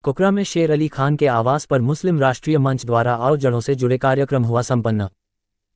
कुकरा में शेर अली खान के आवास पर मुस्लिम राष्ट्रीय मंच द्वारा आओ जड़ों से जुड़े कार्यक्रम हुआ संपन्न।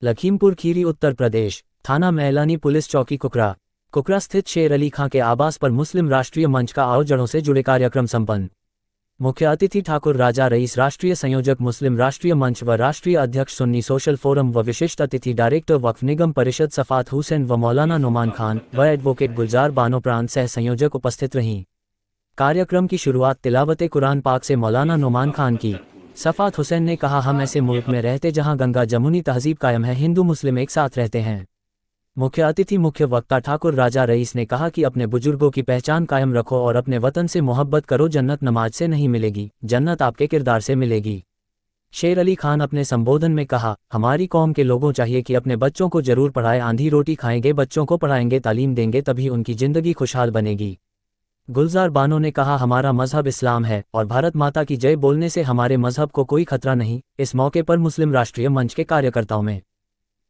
लखीमपुर खीरी उत्तर प्रदेश, थाना मैलानी पुलिस चौकी कुकरा स्थित शेर अली खां के आवास पर मुस्लिम राष्ट्रीय मंच का आओ जड़ों से जुड़े कार्यक्रम संपन्न। मुख्य अतिथि ठाकुर राजा रईस, राष्ट्रीय संयोजक मुस्लिम राष्ट्रीय मंच व राष्ट्रीय अध्यक्ष सुन्नी सोशल फोरम व विशिष्ट अतिथि डायरेक्टर वक्फ निगम परिषद सफात हुसैन व मौलाना नुमान खान व एडवोकेट गुलजार बानो प्रांत सह संयोजक उपस्थित रहीं। कार्यक्रम की शुरुआत तिलावत कुरान पाक से मौलाना नुमान खान की। सफात हुसैन ने कहा, हम ऐसे मुल्क में रहते जहां गंगा जमुनी तहजीब कायम है, हिंदू मुस्लिम एक साथ रहते हैं। मुख्य अतिथि मुख्य वक्ता ठाकुर राजा रईस ने कहा कि अपने बुजुर्गों की पहचान कायम रखो और अपने वतन से मोहब्बत करो, जन्नत नमाज से नहीं मिलेगी, जन्नत आपके किरदार से मिलेगी। शेर अली खान अपने संबोधन में कहा, हमारी कौम के लोगों चाहिए कि अपने बच्चों को जरूर पढ़ाए, आंधी रोटी खाएंगे बच्चों को पढ़ाएंगे, तालीम देंगे तभी उनकी जिंदगी खुशहाल बनेगी। गुलजार बानो ने कहा, हमारा मजहब इस्लाम है और भारत माता की जय बोलने से हमारे मजहब को कोई खतरा नहीं। इस मौके पर मुस्लिम राष्ट्रीय मंच के कार्यकर्ताओं में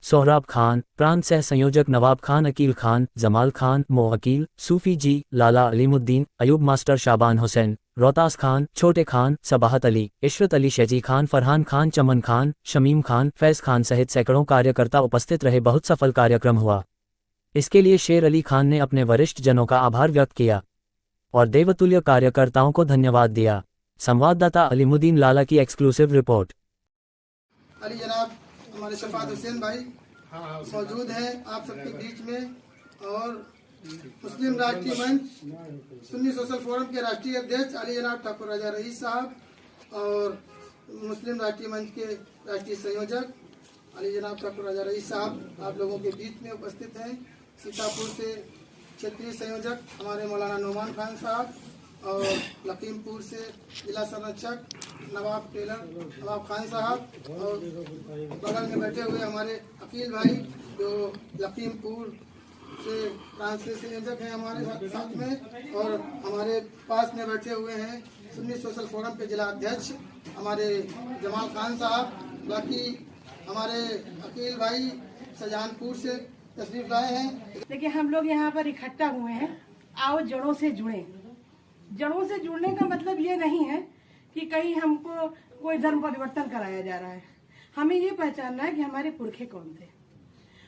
सोहराब खान, प्रांत सह संयोजक नवाब खान, अकील खान, जमाल खान, मोअकील, सूफी जी, लाला अलीमुद्दीन, अयूब मास्टर, शाबान हुसैन, रोहतास खान, छोटे खान, सबाहत अली, इशरत अली, शहजी खान, फरहान खान, चमन खान, शमीम खान, फैज खान सहित सैकड़ों कार्यकर्ता उपस्थित रहे। बहुत सफल कार्यक्रम हुआ। इसके लिए शेर अली खान ने अपने वरिष्ठ जनों का आभार व्यक्त किया और देवतुल्य कार्यकर्ताओं को धन्यवाद दिया। संवाददाता अलीमुद्दीन लाला की एक्सक्लूसिव रिपोर्ट। अली जनाब हमारे सफात हुसैन भाई मौजूद हैं आप सबके बीच में, और मुस्लिम राष्ट्रीय मंच सुन्नी सोशल फोरम के राष्ट्रीय अध्यक्ष अली जनाब ठाकुर राजा रईस साहब और मुस्लिम राष्ट्रीय मंच के राष्ट्रीय संयोजक अली जनाब ठाकुर राजा रईस साहब आप लोगों के बीच में उपस्थित हैं। सीतापुर से क्षेत्रीय संयोजक हमारे मौलाना नुमान खान साहब और लखीमपुर से जिला संरक्षक नवाब टेलर नवाब खान साहब, और बगल में बैठे हुए हमारे अकील भाई जो लखीमपुर से प्रांत से संयोजक हैं हमारे साथ में, और हमारे पास में बैठे हुए हैं सुन्नी सोशल फोरम के जिला अध्यक्ष हमारे जमाल खान साहब। बाकी हमारे अकील भाई शाहजहानपुर से तशरीफ लाए हैं। देखिए, हम लोग यहाँ पर इकट्ठा हुए हैं, आओ जड़ों से जुड़े। जड़ों से जुड़ने का मतलब ये नहीं है कि कहीं हमको कोई धर्म परिवर्तन कराया जा रहा है। हमें ये पहचानना है कि हमारे पुरखे कौन थे,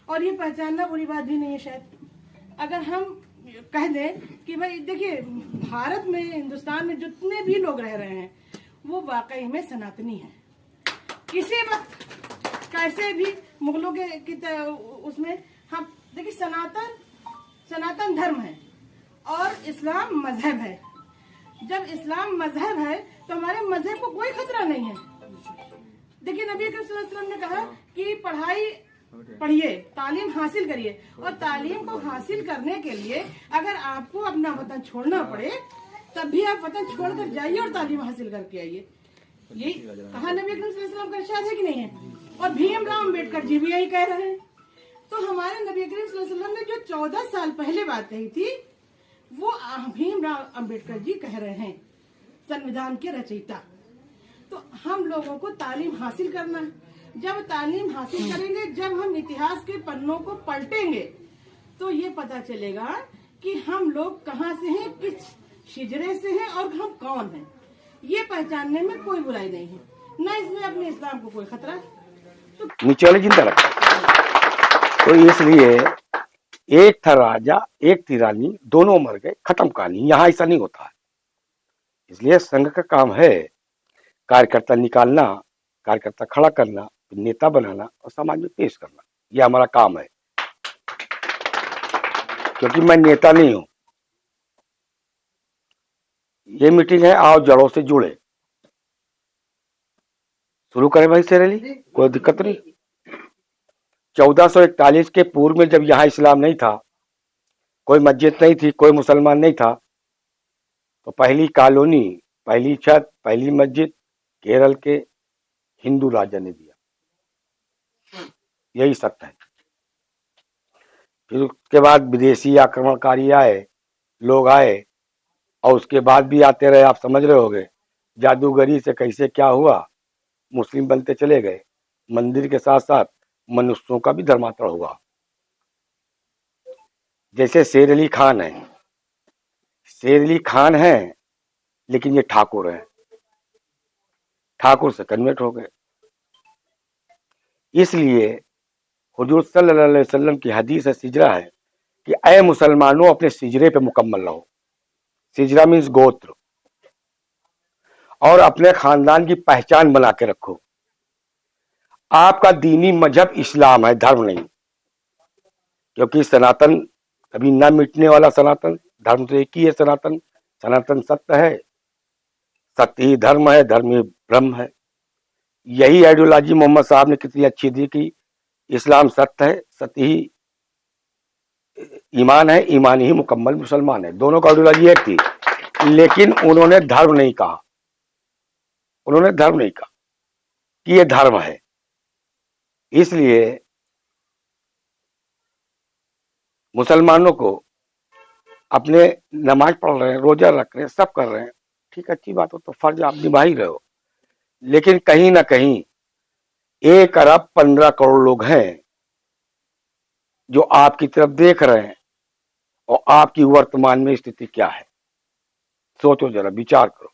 और ये पहचानना बुरी बात भी नहीं है। शायद अगर हम कह दें कि भाई देखिए, भारत में हिंदुस्तान में जितने भी लोग रह रहे हैं वो वाकई में सनातनी हैं। किसी वक्त कैसे भी मुगलों के उसमें हम देखिए, सनातन धर्म है और इस्लाम मजहब है। जब इस्लाम मजहब है तो हमारे मजहब को कोई खतरा नहीं है। देखिए, नबी अकरम सल्लल्लाहु अलैहि वसल्लम ने कहा कि पढ़िए, तालीम हासिल करिए, और तालीम को हासिल करने के लिए अगर आपको अपना वतन छोड़ना पड़े तब भी आप वतन छोड़कर जाइए और तालीम हासिल करके आइए। यही कहा नबी अकरम सल्लल्लाहु अलैहि वसल्लम का इरशाद है कि नहीं है, और भीमराव अम्बेडकर जी भी यही कह रहे हैं। तो हमारे नबी अकरम सल्लल्लाहु अलैहि वसल्लम ने जो 14 साल पहले बात कही थी वो भीमराव अम्बेडकर जी कह रहे हैं, संविधान के रचयिता। तो हम लोगों को तालीम हासिल करना है। जब तालीम हासिल करेंगे, जब हम इतिहास के पन्नों को पलटेंगे तो ये पता चलेगा कि हम लोग कहाँ से हैं, किस शिजरे से हैं और हम कौन हैं। ये पहचानने में कोई बुराई नहीं है, न इसमें अपने इस्लाम को कोई खतरा है। तो नीचे वाले जिंदा रखा, तो इसलिए एक था राजा एक थी रानी, दोनों मर गए, खत्म कहानी। यहाँ ऐसा नहीं होता है। इसलिए संघ का काम है कार्यकर्ता निकालना, कार्यकर्ता खड़ा करना, नेता बनाना और समाज में पेश करना। यह हमारा काम है, क्योंकि मैं नेता नहीं हूं। ये मीटिंग है, आओ जड़ों से जुड़े। शुरू करें भाई शेर अली, कोई दिक्कत नहीं। 1441 के पूर्व में जब यहाँ इस्लाम नहीं था, कोई मस्जिद नहीं थी, कोई मुसलमान नहीं था, तो पहली कॉलोनी, पहली छत, पहली मस्जिद केरल के हिंदू राजा ने दिया। यही सत्य है। फिर उसके बाद विदेशी आक्रमणकारी आए, लोग आए, और उसके बाद भी आते रहे। आप समझ रहे होंगे जादूगरी से कैसे क्या हुआ, मुस्लिम बनते चले गए। मंदिर के साथ साथ मनुष्यों का भी धर्मांतरण हुआ। जैसे शेर अली खान है, शेर अली खान है लेकिन ये ठाकुर है। ठाकुर से कन्वर्ट हो गए। इसलिए हुजूर सल्लल्लाहु अलैहि वसल्लम की हदीस है, सिजरा है कि ऐ मुसलमानों अपने सिजरे पे मुकम्मल रहो। सिजरा मीन्स गोत्र, और अपने खानदान की पहचान बना के रखो। आपका दीनी मजहब इस्लाम है, धर्म नहीं, क्योंकि सनातन कभी ना मिटने वाला सनातन धर्म तो एक ही है। सनातन सनातन सत्य है, सत्य ही धर्म है, धर्म ही ब्रह्म है। यही आइडियोलॉजी मोहम्मद साहब ने कितनी अच्छी दी कि इस्लाम सत्य है, सत्य ही ईमान है, ईमान ही मुकम्मल मुसलमान है। दोनों का आइडियोलॉजी एक थी, लेकिन उन्होंने धर्म नहीं कहा। उन्होंने धर्म नहीं कहा कि ये धर्म है। इसलिए मुसलमानों को अपने नमाज पढ़ रहे हैं, रोजा रख रहे हैं, सब कर रहे हैं, ठीक, अच्छी बात हो, तो फर्ज आप निभा ही रहे हो। लेकिन कहीं ना कहीं 1 अरब 15 करोड़ लोग हैं जो आपकी तरफ देख रहे हैं, और आपकी वर्तमान में स्थिति क्या है, सोचो जरा, विचार करो।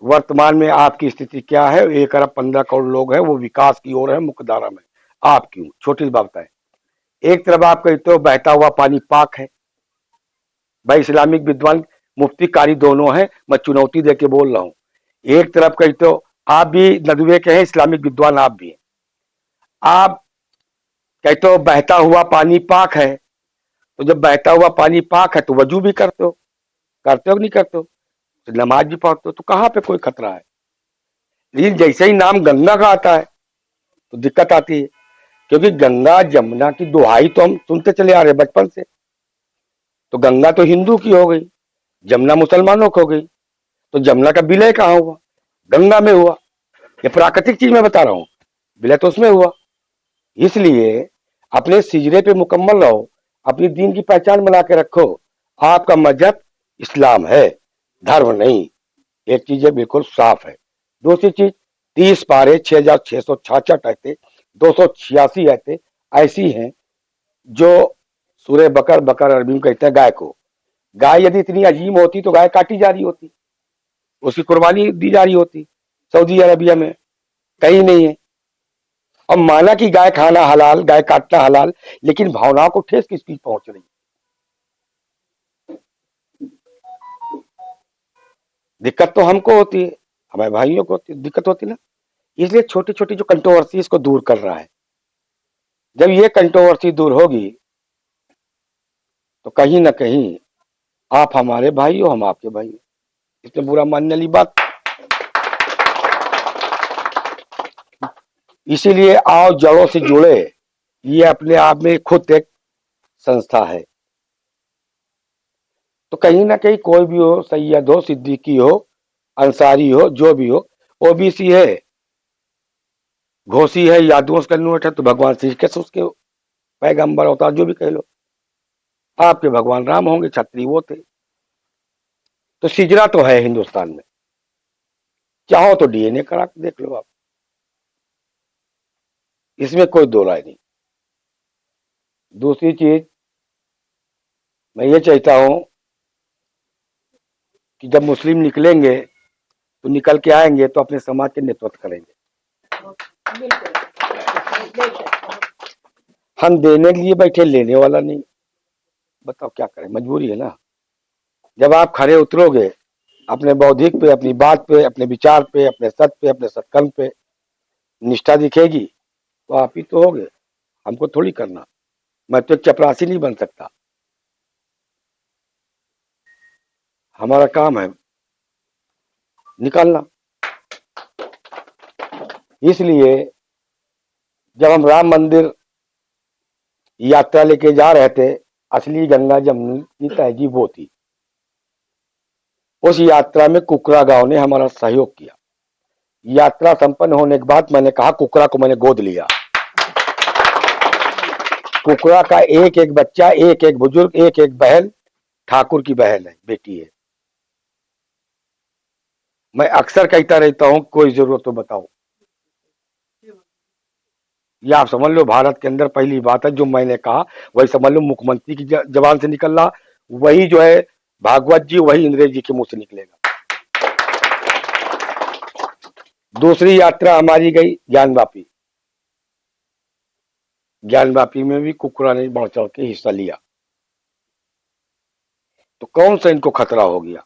वर्तमान में आपकी स्थिति क्या है? 1 अरब 15 करोड़ लोग हैं, वो विकास की ओर है, मुख्यधारा में। आप क्यों? छोटी सी बात है। एक तरफ आप कहते हो बहता हुआ पानी पाक है। भाई इस्लामिक विद्वान मुफ्ती कारी दोनों हैं, मैं चुनौती देके बोल रहा हूं। एक तरफ कहते हो, आप भी नदवे के हैं, इस्लामिक विद्वान आप भी हैं, आप कहते हो बहता हुआ पानी पाक है, तो जब बहता हुआ पानी पाक है तो वजू भी करते हो कि नहीं करते हो? तो नमाज भी पढ़ते हो, तो कहाँ पे कोई खतरा है? लेकिन जैसे ही नाम गंगा का आता है तो दिक्कत आती है, क्योंकि गंगा जमुना की दुहाई तो हम सुनते चले आ रहे बचपन से। तो गंगा तो हिंदू की हो गई, जमुना मुसलमानों की हो गई, तो जमुना का विलय कहाँ हुआ? गंगा में हुआ। ये प्राकृतिक चीज मैं बता रहा हूं, विलय तो उसमें हुआ। इसलिए अपने सिजरे पे मुकम्मल रहो, अपनी दीन की पहचान बना के रखो। आपका मजहब इस्लाम है, धर्म नहीं। एक चीज है, बिल्कुल साफ है। दूसरी चीज, 30 पारे 6666 आयतें 286 आयतें ऐसी हैं जो सूरे बकर, बकर अरबी में कहते हैं गाय को। गाय यदि इतनी अजीम होती तो गाय काटी जा रही होती, उसकी कुर्बानी दी जा रही होती। सऊदी अरबिया में कहीं नहीं है। और माना कि गाय खाना हलाल, गाय काटना हलाल, लेकिन भावनाओं को ठेस किसकी पहुंच रही? दिक्कत तो हमको होती है, हमारे भाइयों को दिक्कत होती है ना। इसलिए छोटी छोटी जो कंट्रोवर्सी इसको दूर कर रहा है। जब ये कंट्रोवर्सी दूर होगी तो कहीं ना कहीं आप हमारे भाई हो, हम आपके भाई हो, इसमें बुरा मानने वाली बात। इसीलिए आओ जड़ों से जुड़े, ये अपने आप में खुद एक संस्था है। तो कहीं ना कहीं कोई भी हो, सैयद हो, सिद्दीकी हो, अंसारी हो, जो भी हो, ओबीसी है, घोसी है, यादवों से कन्वर्ट है, तो भगवान श्री कृष्ण उसके पैगंबर अवतार जो भी कह लो। आपके भगवान राम होंगे, क्षत्रिय वो थे। तो सिजरा तो है हिंदुस्तान में, चाहो तो डीएनए करा के देख लो आप, इसमें कोई दो राय नहीं। दूसरी चीज मैं ये चाहता हूं कि जब मुस्लिम निकलेंगे तो निकल के आएंगे तो अपने समाज के नेतृत्व करेंगे। हम देने के लिए बैठे, लेने वाला नहीं। बताओ क्या करें, मजबूरी है ना। जब आप खड़े उतरोगे अपने बौद्धिक पे, अपनी बात पे, अपने विचार पे, अपने सत्य पे, अपने सत्कर्म पे निष्ठा दिखेगी तो आप ही तो होगे, हमको थोड़ी करना। मैं तो एक चपरासी नहीं बन सकता। हमारा काम है निकालना। इसलिए जब हम राम मंदिर यात्रा लेके जा रहे थे, असली गंगा जमुनी की तहजीब वो थी। उस यात्रा में कुकरा गांव ने हमारा सहयोग किया। यात्रा संपन्न होने के बाद मैंने कहा, कुकरा को मैंने गोद लिया। कुकरा का एक एक बच्चा, एक एक बुजुर्ग, एक एक बहन ठाकुर की बहन है, बेटी है। मैं अक्सर कहता रहता हूं, कोई जरूरत तो बताओ। ये आप समझ लो, भारत के अंदर पहली बात है जो मैंने कहा वही समझ लो, मुख्यमंत्री की जबान से निकल रहा, वही जो है भागवत जी, वही इंद्रेश जी के मुंह से निकलेगा। दूसरी यात्रा हमारी गई ज्ञानवापी। ज्ञानवापी में भी कुकरा ने बढ़ चढ़ के हिस्सा लिया। तो कौन सा इनको खतरा हो गया?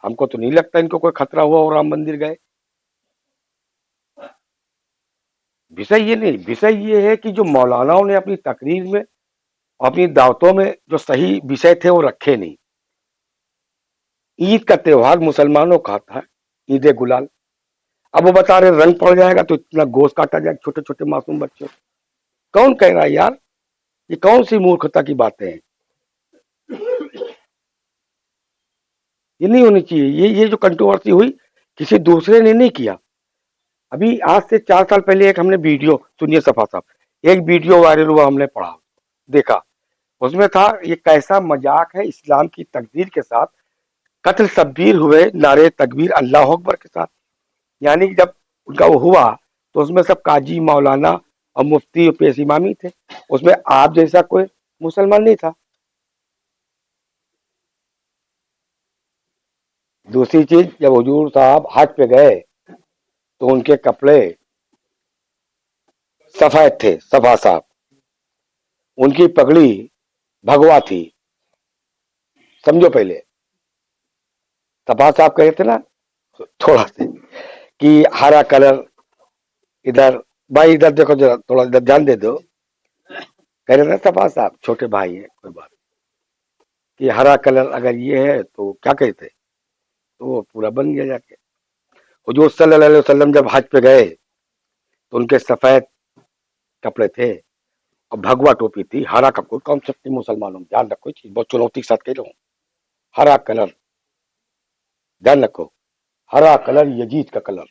हमको तो नहीं लगता इनको कोई खतरा हुआ और राम मंदिर गए। विषय ये नहीं, विषय ये है कि जो मौलानाओं ने अपनी तकरीर में, अपनी दावतों में जो सही विषय थे वो रखे नहीं। ईद का त्योहार मुसलमानों का था, ईद गुलाल। अब वो बता रहे रंग पड़ जाएगा तो इतना गोश्त काटा जाएगा, छोटे छोटे मासूम बच्चों। कौन कह रहा है यार? ये कौन सी मूर्खता की बातें हैं? ये नहीं होनी चाहिए। ये जो कंट्रोवर्सी हुई किसी दूसरे ने नहीं किया। अभी आज से 4 साल पहले एक हमने वीडियो, सुनिए सफा साहब, एक वीडियो वायरल हुआ, हमने पढ़ा, देखा। उसमें था ये कैसा मजाक है इस्लाम की तकदीर के साथ। कत्ल शब्बीर हुए नारे तकबीर अल्लाह अकबर के साथ। यानी कि जब उनका वो हुआ तो उसमें सब काजी, मौलाना और मुफ्ती और पेश इमामी थे। उसमें आप जैसा कोई मुसलमान नहीं था। दूसरी चीज, जब हुजूर साहब हज पे गए तो उनके कपड़े सफेद थे, सफा साहब। उनकी पगड़ी भगवा थी। समझो पहले, सफा साहब कहे थे ना थोड़ा से कि हरा कलर, इधर भाई इधर देखो जरा, थोड़ा इधर ध्यान दे दो। कह रहे थे सफा साहब, छोटे भाई है कोई बात, कि हरा कलर अगर ये है तो क्या कहते, तो वो पूरा बन गया जाके। हुजूर सल्लल्लाहु अलैहि वसल्लम जब हज पे गए तो उनके सफेद कपड़े थे और भगवा टोपी थी। हरा का कोई कॉन्सेप्ट नहीं मुसलमानों में, ध्यान रखो, चीज बहुत चुनौती के साथ कह रहा हूँ। हरा कलर, ध्यान रखो, हरा कलर यजीद का कलर,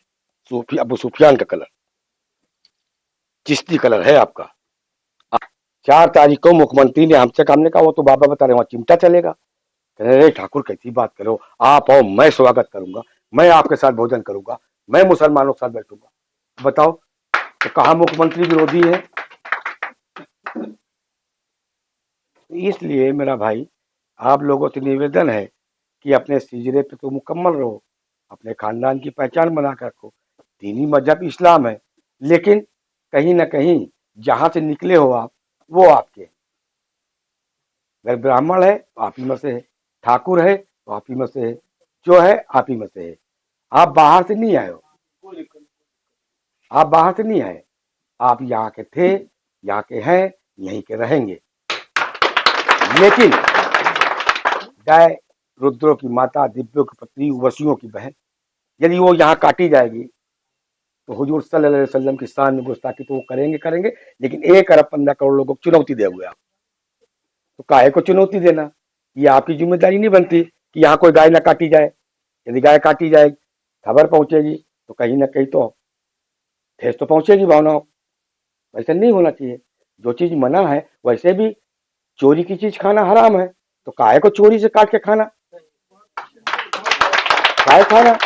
सूफी अबू सुफियान का कलर, चिश्ती कलर है आपका। 4 तारीख को मुख्यमंत्री ने हमसे हमने कहा, वो तो बाबा बता रहे वहां चिमटा चलेगा। कह रहे ठाकुर कैसी बात करो, आप आओ, मैं स्वागत करूंगा, मैं आपके साथ भोजन करूंगा, मैं मुसलमानों के साथ बैठूंगा। बताओ तो कहा मुख्यमंत्री विरोधी है? इसलिए मेरा भाई, आप लोगों से निवेदन है कि अपने सिजरे पे तो मुकम्मल रहो, अपने खानदान की पहचान बना कर रखो। दीनी मजहब इस्लाम है, लेकिन कहीं ना कहीं जहां से निकले हो आप, वो आपके हैं। अगर ब्राह्मण है तो आप ही में से है, ठाकुर है तो आप ही में से है, जो है आप ही में से है। आप बाहर से नहीं आए हो, आप बाहर से नहीं आए, आप यहाँ के थे, यहाँ के हैं, यहीं के रहेंगे। लेकिन गाय रुद्रों की माता, दिव्यों की पत्नी, वसियों की बहन, यदि वो यहाँ काटी जाएगी तो हुजूर सल्लल्लाहु अलैहि वसल्लम की शान में गुस्ताखी तो वो करेंगे। लेकिन 1 अरब 15 करोड़ लोगों को चुनौती दे हुए आप, तो काहे को चुनौती देना? ये आपकी जिम्मेदारी नहीं बनती कि यहाँ कोई गाय ना काटी जाए। यदि गाय काटी जाए, खबर पहुंचेगी तो कहीं ना कहीं तो ठेस तो पहुंचेगी भावनाओं। वैसे नहीं होना चाहिए। जो चीज मना है, वैसे भी चोरी की चीज खाना हराम है, तो काहे को चोरी से काट के खाना, काहे खाना?